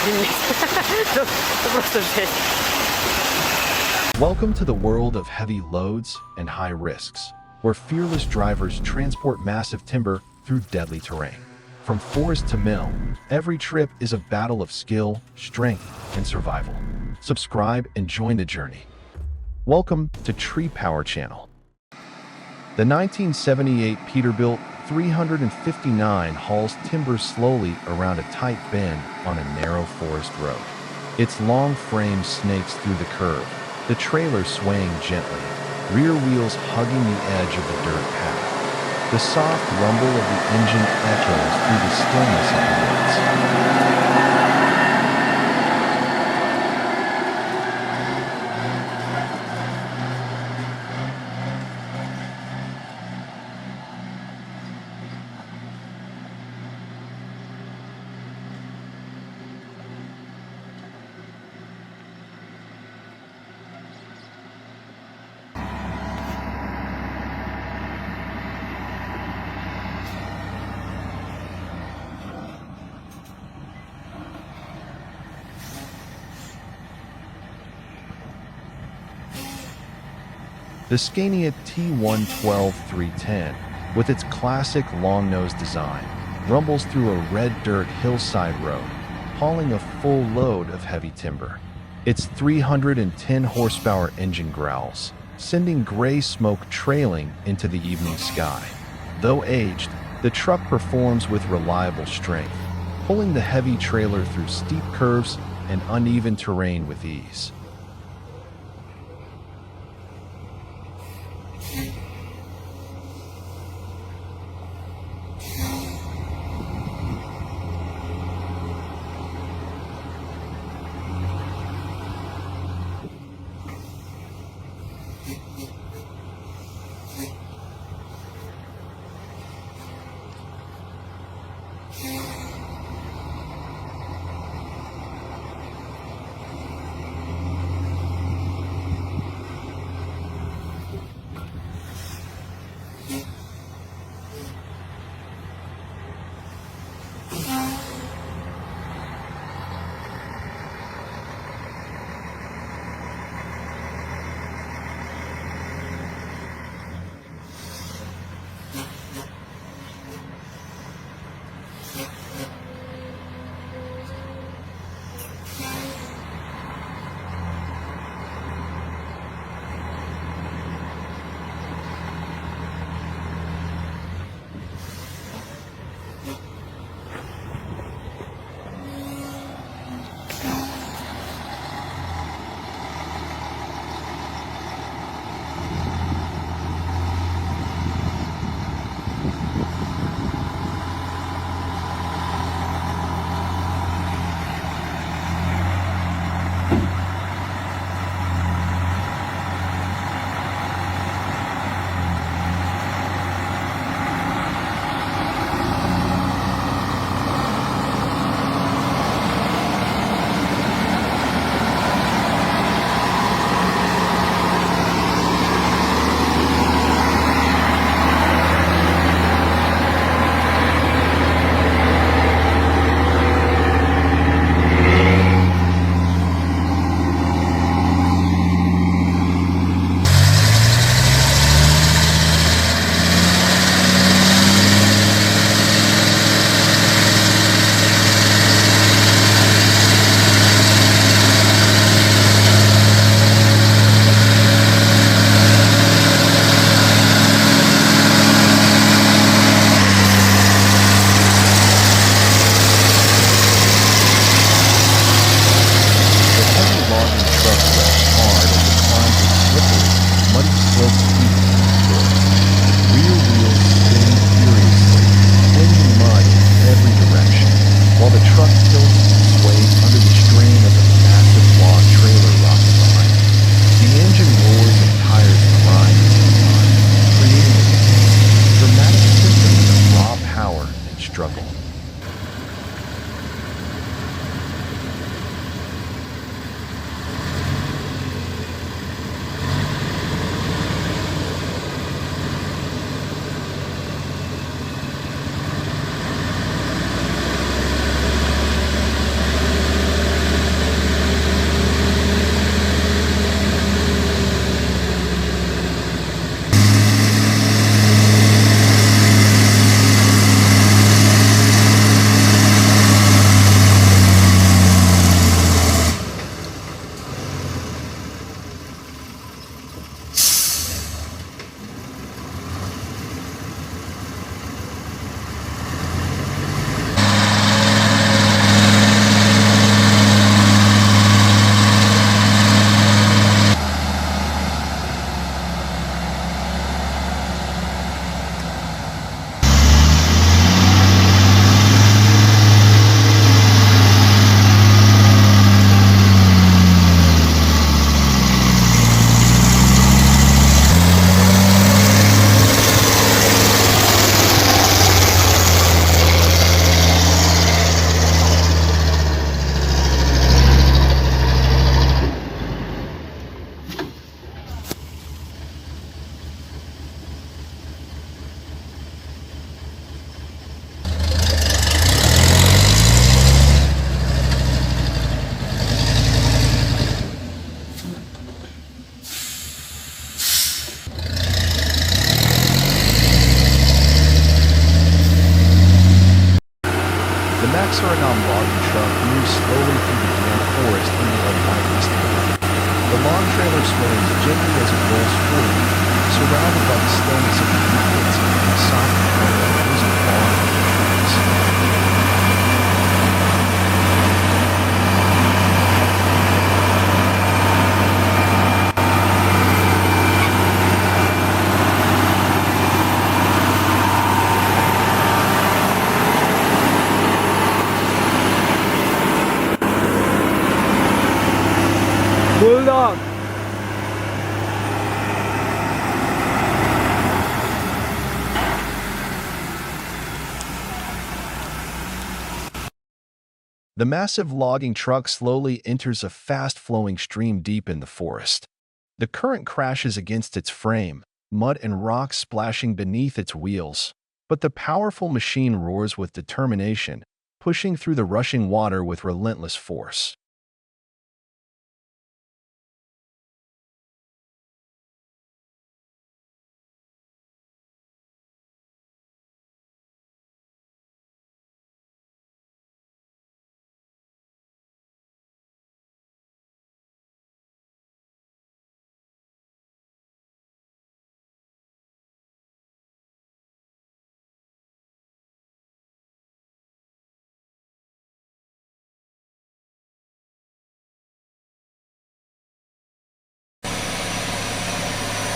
To просто жесть. Welcome to the world of heavy loads and high risks, where fearless drivers transport massive timber through deadly terrain. From forest to mill, every trip is a battle of skill, strength, and survival. Subscribe and join the journey. Welcome to Tree Power Channel. The 1978 Peterbilt 359 hauls timber slowly around a tight bend on a narrow forest road. Its long frame snakes through the curve, the trailer swaying gently, rear wheels hugging the edge of the dirt path. The soft rumble of the engine echoes through the stillness of the woods. The Scania T112-310, with its classic long-nose design, rumbles through a red dirt hillside road, hauling a full load of heavy timber. Its 310 horsepower engine growls, sending gray smoke trailing into the evening sky. Though aged, the truck performs with reliable strength, pulling the heavy trailer through steep curves and uneven terrain with ease. logging truck moves slowly through the damp forest into a white mist. The log trailer sways gently as it rolls forward, surrounded by the stillness of the fields and the soft glow of blizzard falling from the trees. Bulldog. The massive logging truck slowly enters a fast-flowing stream deep in the forest. The current crashes against its frame, mud and rocks splashing beneath its wheels. But the powerful machine roars with determination, pushing through the rushing water with relentless force.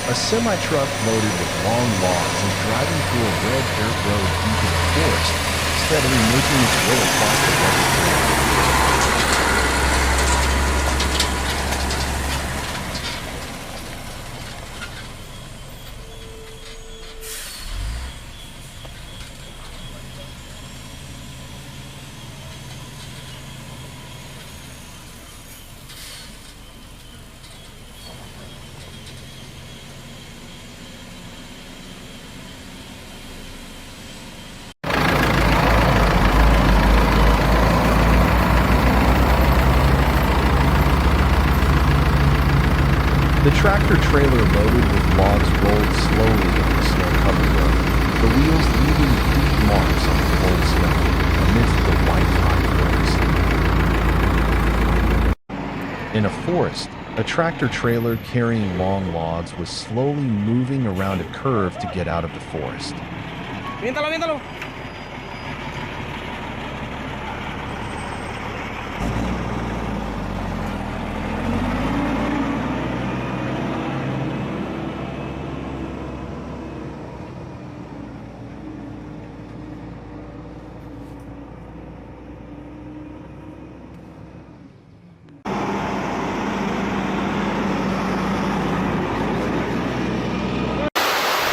A semi-truck loaded with long logs is driving through a red dirt road into the forest, steadily making its way across the rugged terrain. The tractor-trailer loaded with logs rolled slowly down the snow-covered road, the wheels leaving deep marks on the cold snow amidst the white hot forest. In a forest, a tractor-trailer carrying long logs was slowly moving around a curve to get out of the forest. Viéntalo, viéntalo.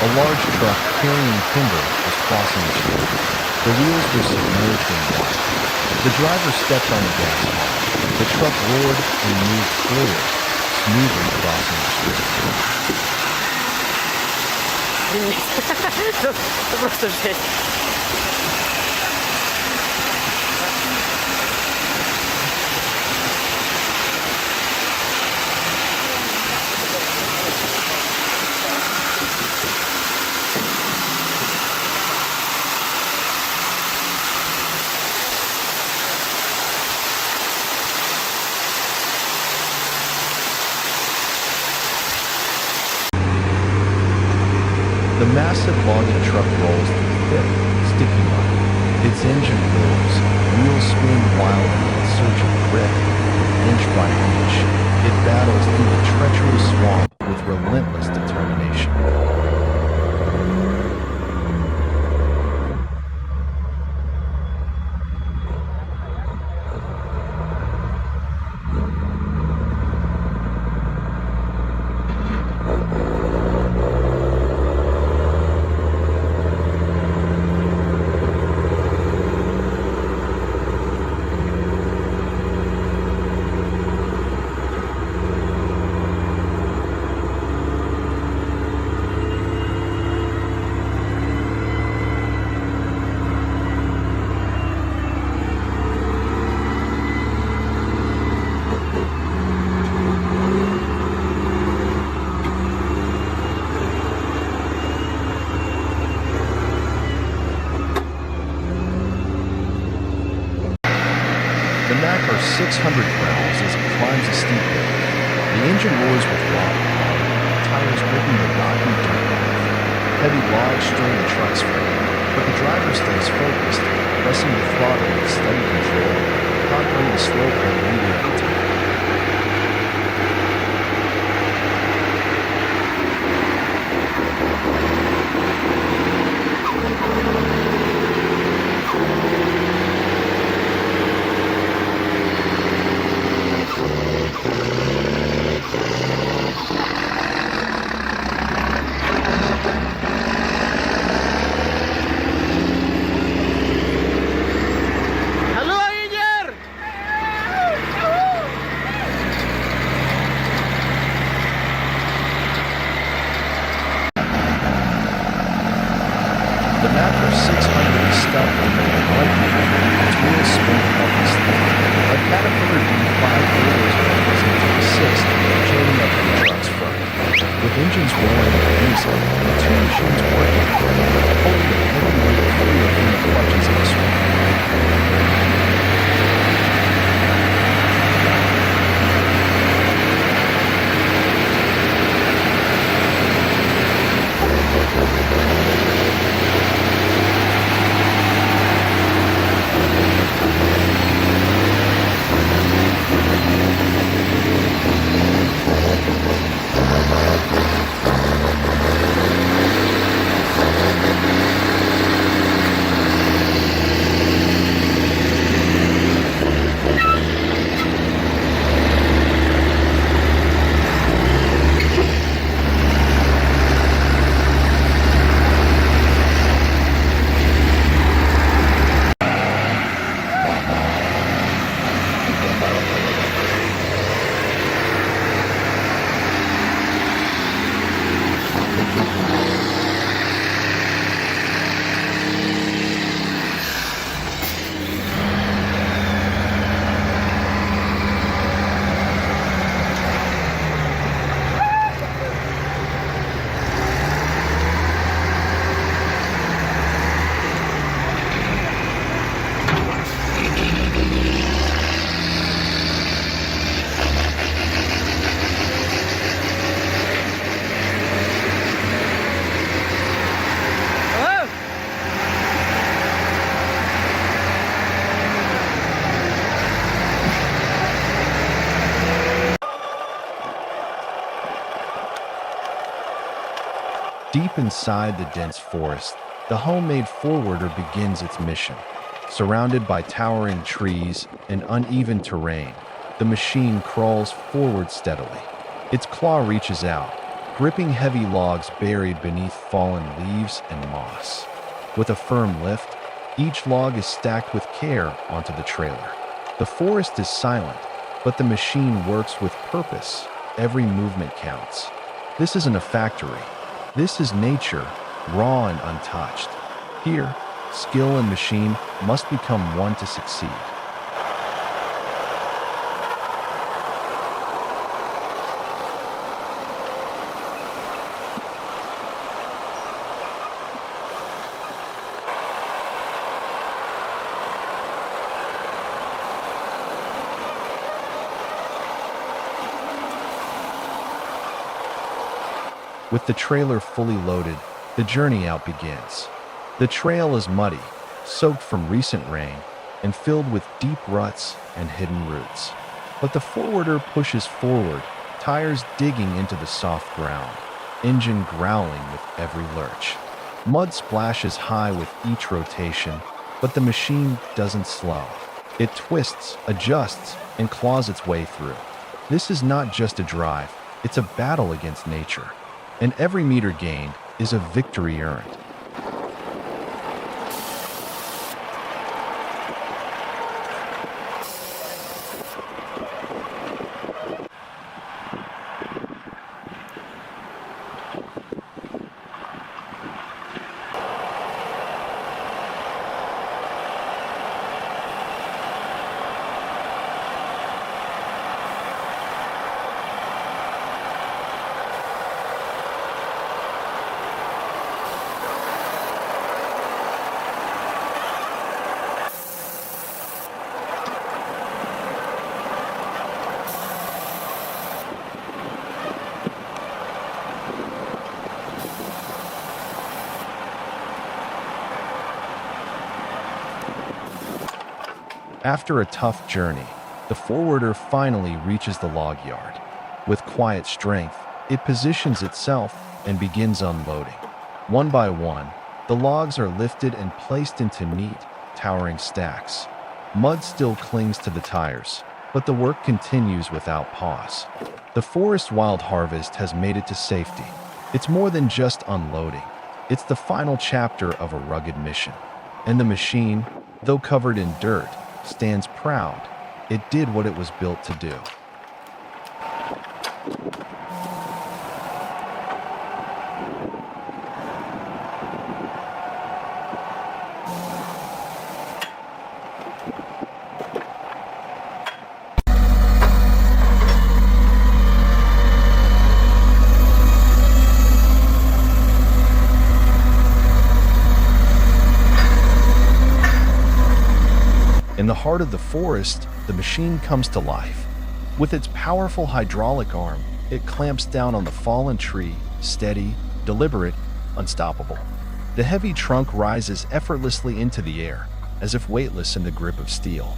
A large truck carrying timber was crossing the street. The wheels were submerged in water. The driver stepped on the gas hard. The truck roared and moved forward, smoothly crossing the street. To просто жесть. The massive logging truck rolls through thick, sticky mud. Its engine roars, wheels spin wildly in search of grip. Inch by inch, it battles through the treacherous swamp with relentless determination. The map are 600 growls as it climbs a steep hill. The engine roars with raw power, tires gripping the rocky dirt path. Heavy logs strain the truck's frame, but the driver stays focused, pressing the throttle with steady control, conquering the slope one meter at a time. Halo, Ijer! The Mapper 600 is stuck in the unbeaten, its wheels spin helplessly. A Caterpillar D5 orders runs into the sixth, chaining up the truck's front. With engines roaring and music, the two machines working together, pulling the heavy weight free from the clutches of the swing. Halo! Deep inside the dense forest, the homemade forwarder begins its mission. Surrounded by towering trees and uneven terrain, the machine crawls forward steadily. Its claw reaches out, gripping heavy logs buried beneath fallen leaves and moss. With a firm lift, each log is stacked with care onto the trailer. The forest is silent, but the machine works with purpose. Every movement counts. This isn't a factory. This is nature, raw and untouched. Here, skill and machine must become one to succeed. With the trailer fully loaded, the journey out begins. The trail is muddy, soaked from recent rain, and filled with deep ruts and hidden roots. But the forwarder pushes forward, tires digging into the soft ground, engine growling with every lurch. Mud splashes high with each rotation, but the machine doesn't slow. It twists, adjusts, and claws its way through. This is not just a drive, it's a battle against nature. And every meter gained is a victory earned. After a tough journey, the forwarder finally reaches the log yard. With quiet strength, it positions itself and begins unloading. One by one, the logs are lifted and placed into neat, towering stacks. Mud still clings to the tires, but the work continues without pause. The forest wild harvest has made it to safety. It's more than just unloading. It's the final chapter of a rugged mission. And the machine, though covered in dirt, stands proud. It did what it was built to do. In the heart of the forest, the machine comes to life. With its powerful hydraulic arm, it clamps down on the fallen tree, steady, deliberate, unstoppable. The heavy trunk rises effortlessly into the air, as if weightless in the grip of steel.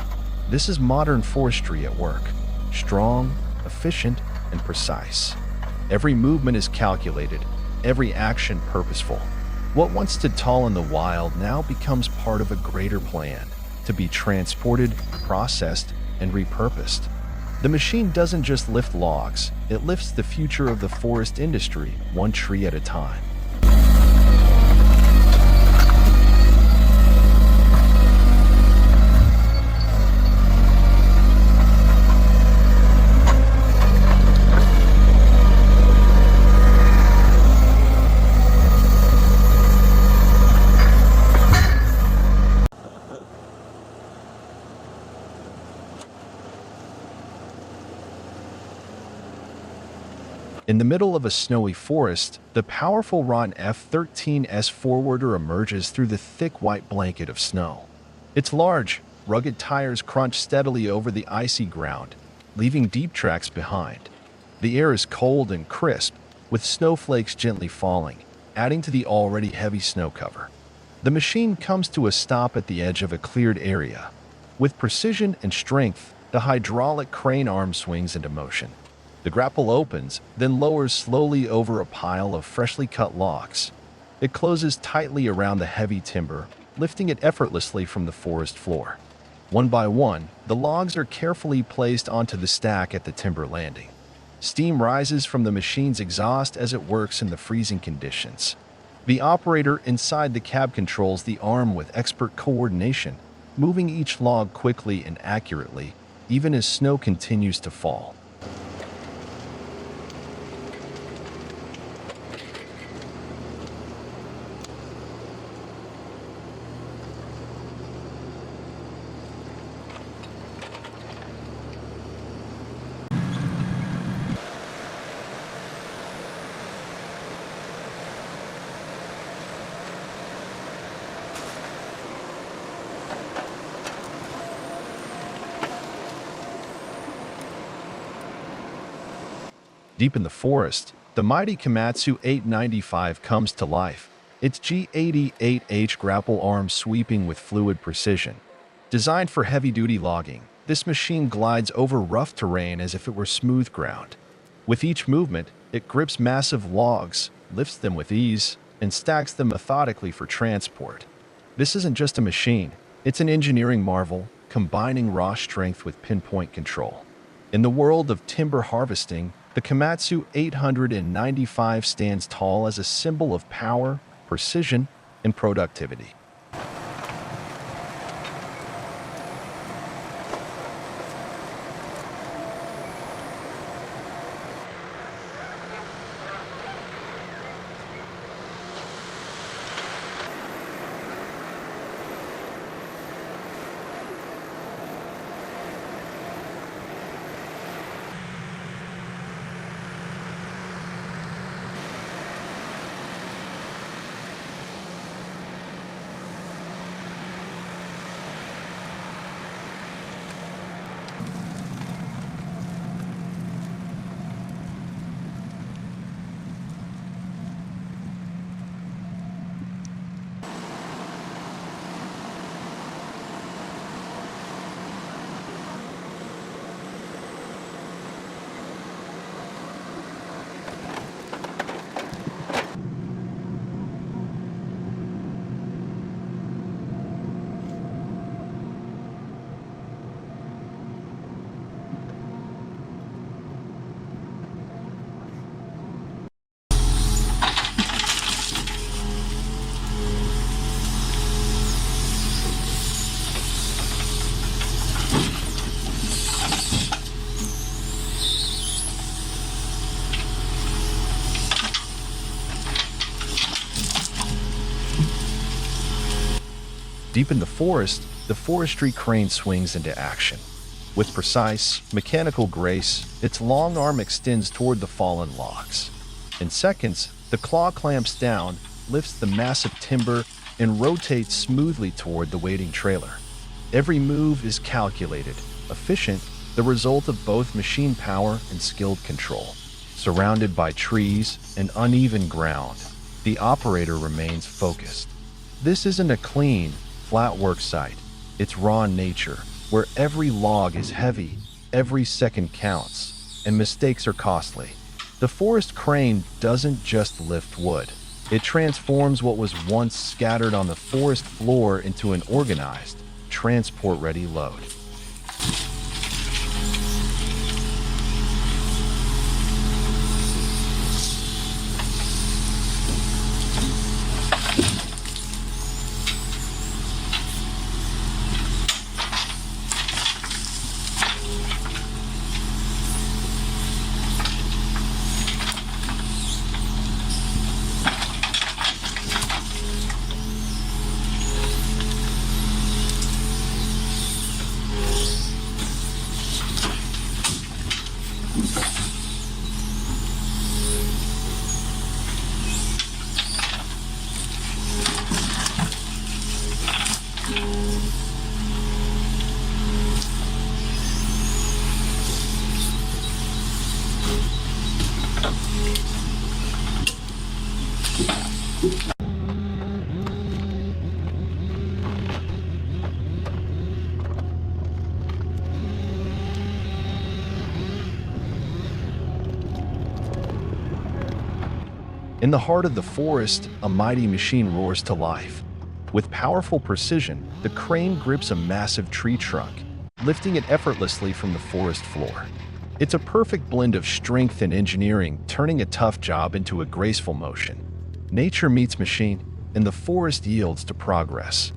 This is modern forestry at work, strong, efficient, and precise. Every movement is calculated, every action purposeful. What once stood tall in the wild now becomes part of a greater plan, to be transported, processed, and repurposed. The machine doesn't just lift logs, it lifts the future of the forest industry, one tree at a time. In the middle of a snowy forest, the powerful Ron F-13S forwarder emerges through the thick white blanket of snow. Its large, rugged tires crunch steadily over the icy ground, leaving deep tracks behind. The air is cold and crisp, with snowflakes gently falling, adding to the already heavy snow cover. The machine comes to a stop at the edge of a cleared area. With precision and strength, the hydraulic crane arm swings into motion. The grapple opens, then lowers slowly over a pile of freshly cut logs. It closes tightly around the heavy timber, lifting it effortlessly from the forest floor. One by one, the logs are carefully placed onto the stack at the timber landing. Steam rises from the machine's exhaust as it works in the freezing conditions. The operator inside the cab controls the arm with expert coordination, moving each log quickly and accurately, even as snow continues to fall. Deep in the forest, the mighty Komatsu 895 comes to life, its G88H grapple arm sweeping with fluid precision. Designed for heavy-duty logging, this machine glides over rough terrain as if it were smooth ground. With each movement, it grips massive logs, lifts them with ease, and stacks them methodically for transport. This isn't just a machine, it's an engineering marvel, combining raw strength with pinpoint control. In the world of timber harvesting, the Komatsu 895 stands tall as a symbol of power, precision, and productivity. Deep in the forest, the forestry crane swings into action. With precise, mechanical grace, its long arm extends toward the fallen logs. In seconds, the claw clamps down, lifts the massive timber, and rotates smoothly toward the waiting trailer. Every move is calculated, efficient, the result of both machine power and skilled control. Surrounded by trees and uneven ground, the operator remains focused. This isn't a clean, flat work site. It's raw nature, where every log is heavy, every second counts, and mistakes are costly. The forest crane doesn't just lift wood. It transforms what was once scattered on the forest floor into an organized, transport-ready load. In the heart of the forest, a mighty machine roars to life. With powerful precision, the crane grips a massive tree trunk, lifting it effortlessly from the forest floor. It's a perfect blend of strength and engineering, turning a tough job into a graceful motion. Nature meets machine, and the forest yields to progress.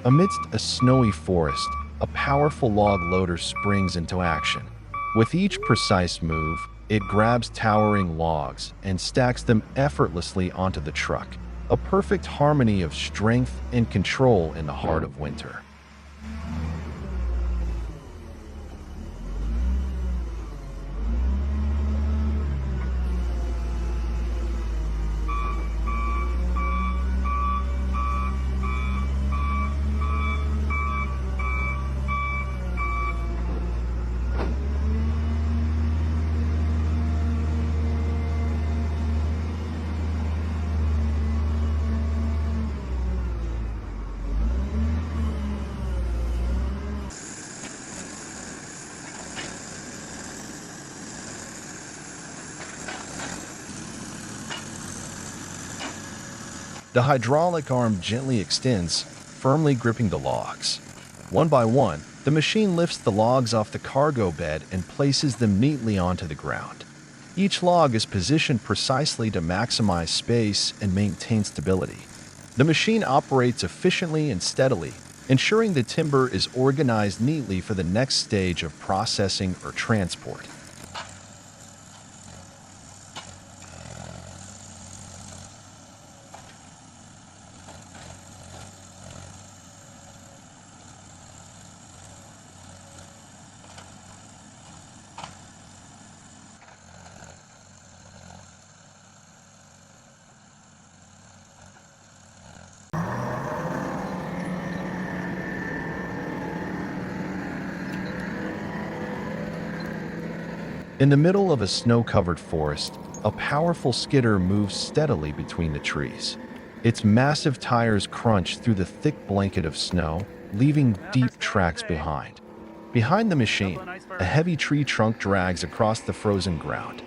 Amidst a snowy forest, a powerful log loader springs into action. With each precise move, it grabs towering logs and stacks them effortlessly onto the truck, a perfect harmony of strength and control in the heart of winter. The hydraulic arm gently extends, firmly gripping the logs. One by one, the machine lifts the logs off the cargo bed and places them neatly onto the ground. Each log is positioned precisely to maximize space and maintain stability. The machine operates efficiently and steadily, ensuring the timber is organized neatly for the next stage of processing or transport. In the middle of a snow-covered forest, A powerful skidder moves steadily between the trees. Its massive tires crunch through the thick blanket of snow, leaving deep tracks behind. Behind the machine, a heavy tree trunk drags across the frozen ground.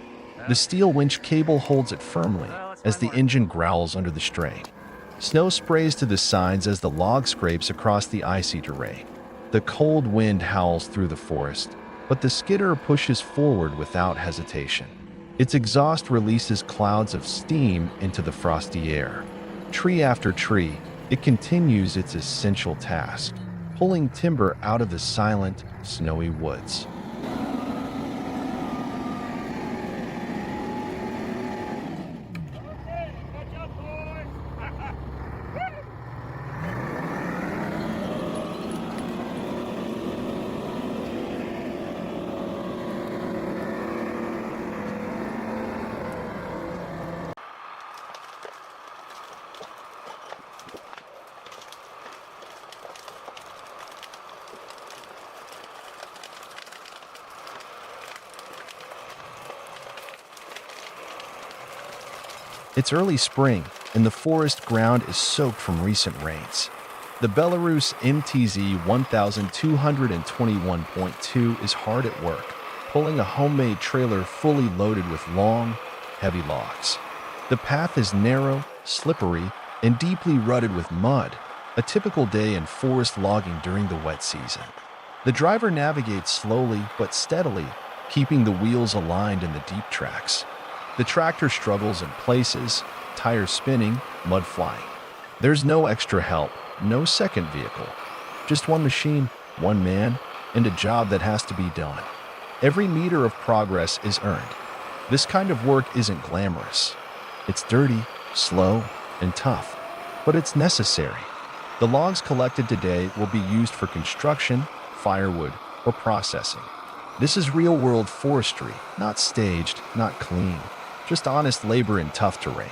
The steel winch cable holds it firmly as the engine growls under the strain. Snow sprays to the sides as the log scrapes across the icy terrain. The cold wind howls through the forest, but the skidder pushes forward without hesitation. Its exhaust releases clouds of steam into the frosty air. Tree after tree, it continues its essential task, pulling timber out of the silent, snowy woods. It's early spring, and the forest ground is soaked from recent rains. The Belarus MTZ 1221.2 is hard at work, pulling a homemade trailer fully loaded with long, heavy logs. The path is narrow, slippery, and deeply rutted with mud, a typical day in forest logging during the wet season. The driver navigates slowly but steadily, keeping the wheels aligned in the deep tracks. The tractor struggles in places, tires spinning, mud flying. There's no extra help, no second vehicle. Just one machine, one man, and a job that has to be done. Every meter of progress is earned. This kind of work isn't glamorous. It's dirty, slow, and tough, but it's necessary. The logs collected today will be used for construction, firewood, or processing. This is real-world forestry, not staged, not clean. Just honest labor in tough terrain.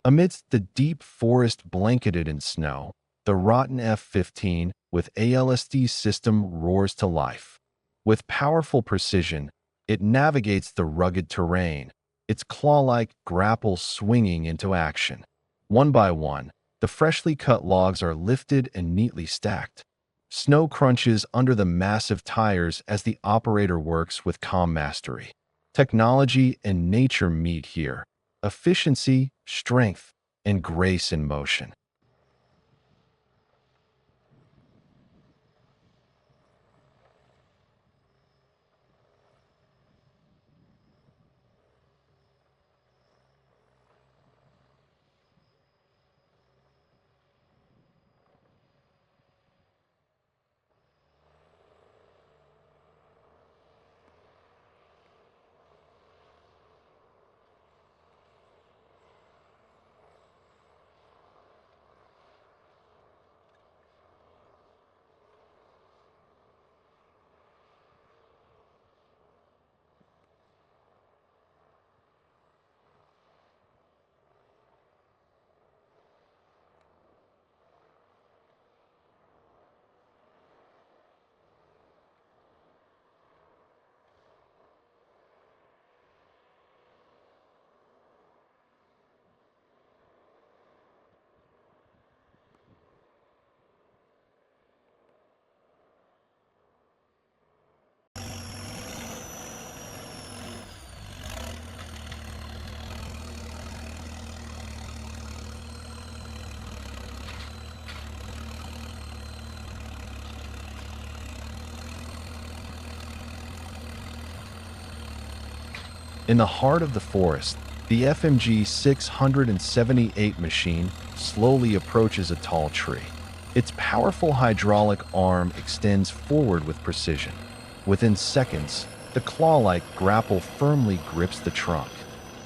Amidst the deep forest blanketed in snow, the rotten F-15 with ALSD system roars to life. With powerful precision, it navigates the rugged terrain, its claw-like grapple swinging into action. One by one, the freshly cut logs are lifted and neatly stacked. Snow crunches under the massive tires as the operator works with calm mastery. Technology and nature meet here. Efficiency, strength, and grace in motion. In the heart of the forest, the FMG 678 machine slowly approaches a tall tree. Its powerful hydraulic arm extends forward with precision. Within seconds, the claw-like grapple firmly grips the trunk.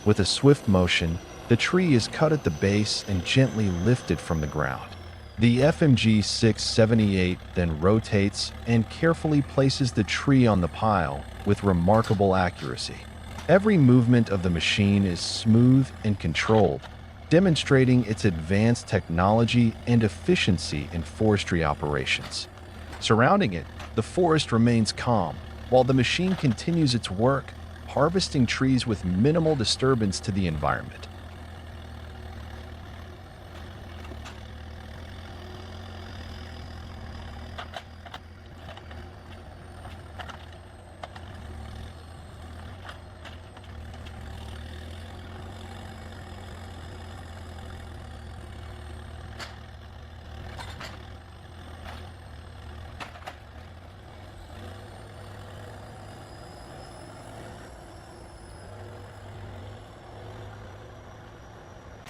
With a swift motion, the tree is cut at the base and gently lifted from the ground. The FMG 678 then rotates and carefully places the tree on the pile with remarkable accuracy. Every movement of the machine is smooth and controlled, demonstrating its advanced technology and efficiency in forestry operations. Surrounding it, the forest remains calm, while the machine continues its work, harvesting trees with minimal disturbance to the environment.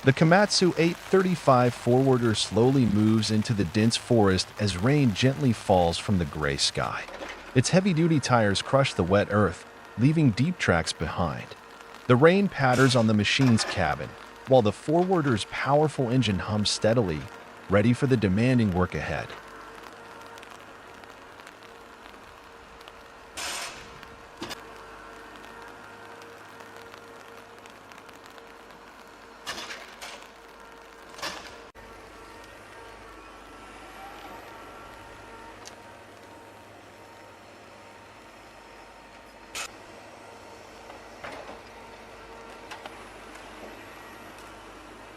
The Komatsu 835 forwarder slowly moves into the dense forest as rain gently falls from the gray sky. Its heavy-duty tires crush the wet earth, leaving deep tracks behind. The rain patters on the machine's cabin, while the forwarder's powerful engine hums steadily, ready for the demanding work ahead.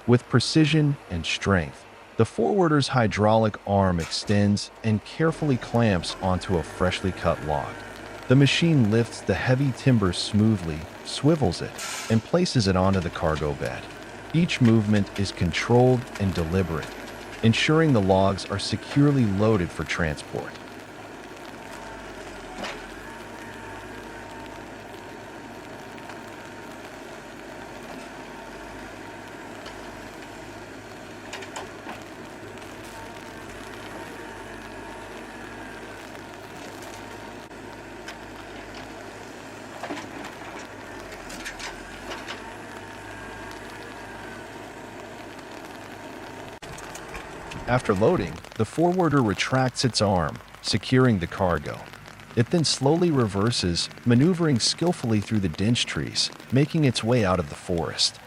With precision and strength, the forwarder's hydraulic arm extends and carefully clamps onto a freshly cut log. The machine lifts the heavy timber smoothly, swivels it, and places it onto the cargo bed. Each movement is controlled and deliberate, ensuring the logs are securely loaded for transport. After loading, the forwarder retracts its arm, securing the cargo. It then slowly reverses, maneuvering skillfully through the dense trees, making its way out of the forest.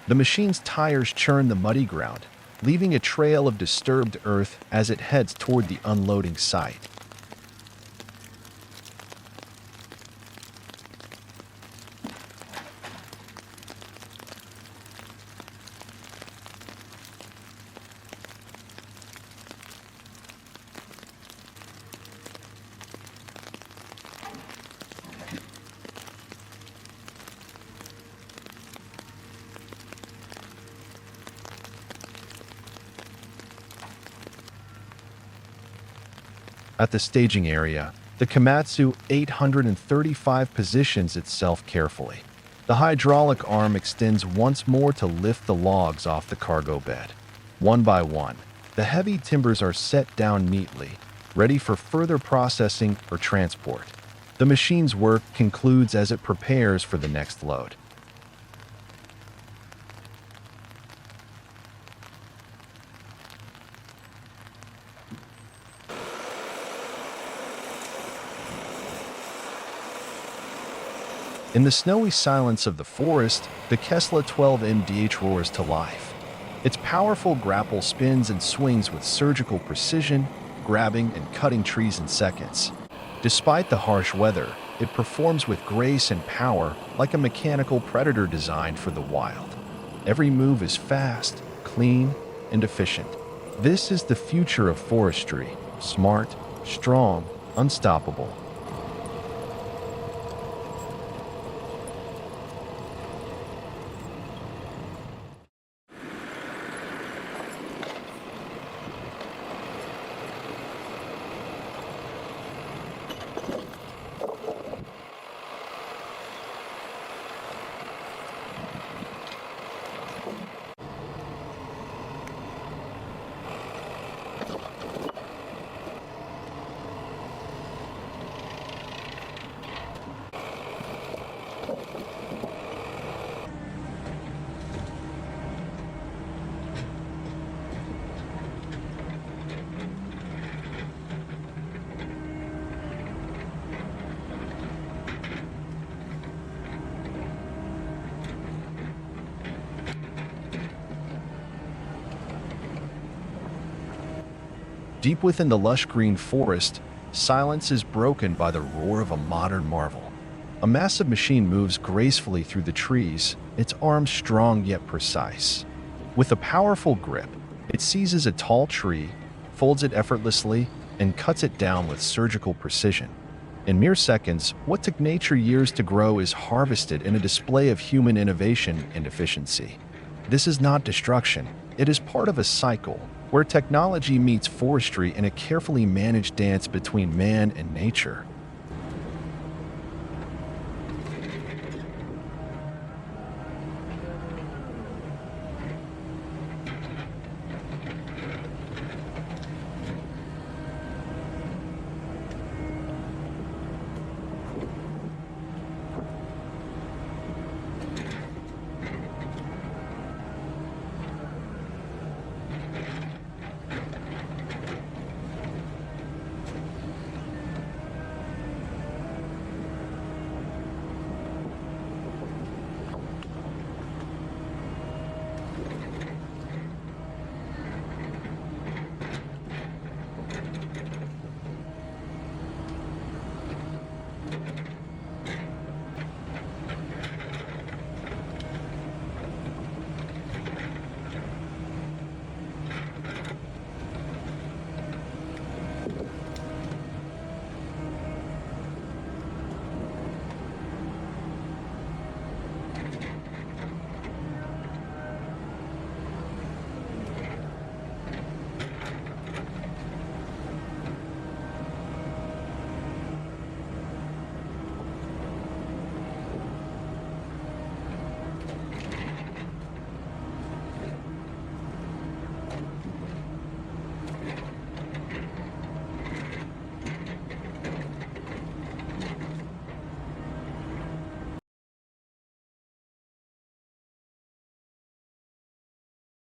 The machine's tires churn the muddy ground, leaving a trail of disturbed earth as it heads toward the unloading site. At the staging area, the Komatsu 835 positions itself carefully. The hydraulic arm extends once more to lift the logs off the cargo bed. One by one, the heavy timbers are set down neatly, ready for further processing or transport. The machine's work concludes as it prepares for the next load. In the snowy silence of the forest, the Kesla 12MDH roars to life. Its powerful grapple spins and swings with surgical precision, grabbing and cutting trees in seconds. Despite the harsh weather, it performs with grace and power like a mechanical predator designed for the wild. Every move is fast, clean, and efficient. This is the future of forestry: smart, strong, unstoppable. Deep within the lush green forest, silence is broken by the roar of a modern marvel. A massive machine moves gracefully through the trees, its arms strong yet precise. With a powerful grip, it seizes a tall tree, folds it effortlessly, and cuts it down with surgical precision. In mere seconds, what took nature years to grow is harvested in a display of human innovation and efficiency. This is not destruction, it is part of a cycle where technology meets forestry in a carefully managed dance between man and nature.